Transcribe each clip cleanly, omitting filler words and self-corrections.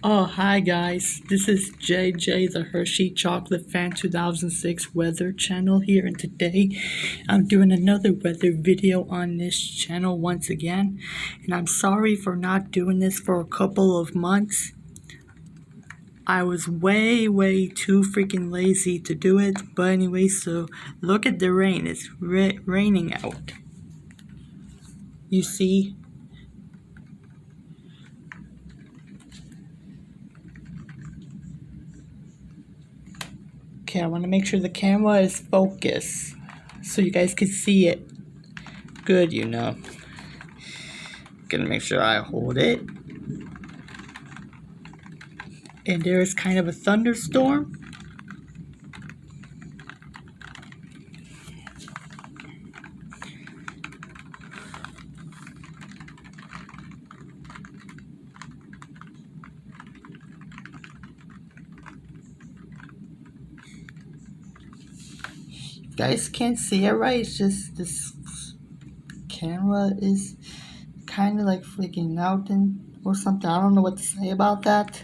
Oh, hi guys. This is JJ, the Hershey Chocolate Fan 2006 Weather Channel here, and today I'm doing another weather video on this channel once again. And I'm sorry for not doing this for a couple of months. I was way too freaking lazy to do it. But anyway, so look at the rain. It's raining out. You see? Okay, I want to make sure the camera is focused so you guys can see it good, Gonna make sure I hold it. And there is kind of a thunderstorm. You guys can't see it right. It's just this camera is kind of like freaking out or something. I don't know what to say about that.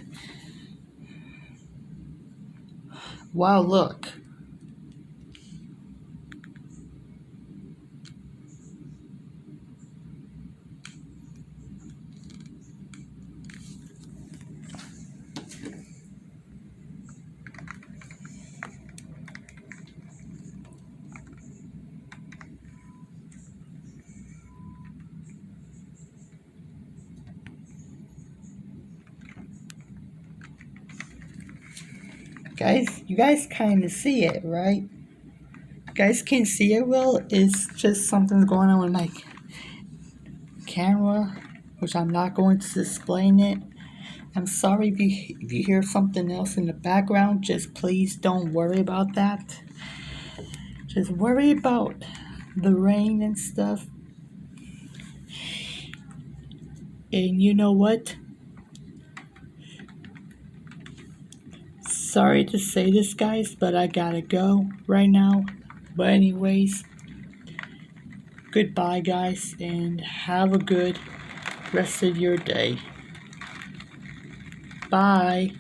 Wow, look. Guys, you guys kind of see it, right? You guys can't see it well. It's just something's going on with my camera, which I'm not going to explain it. I'm sorry if you hear something else in the background. Just please don't worry about that. Just worry about the rain and stuff. And you know what? Sorry to say this, guys, but I gotta go right now. But anyways, goodbye, guys, and have a good rest of your day. Bye.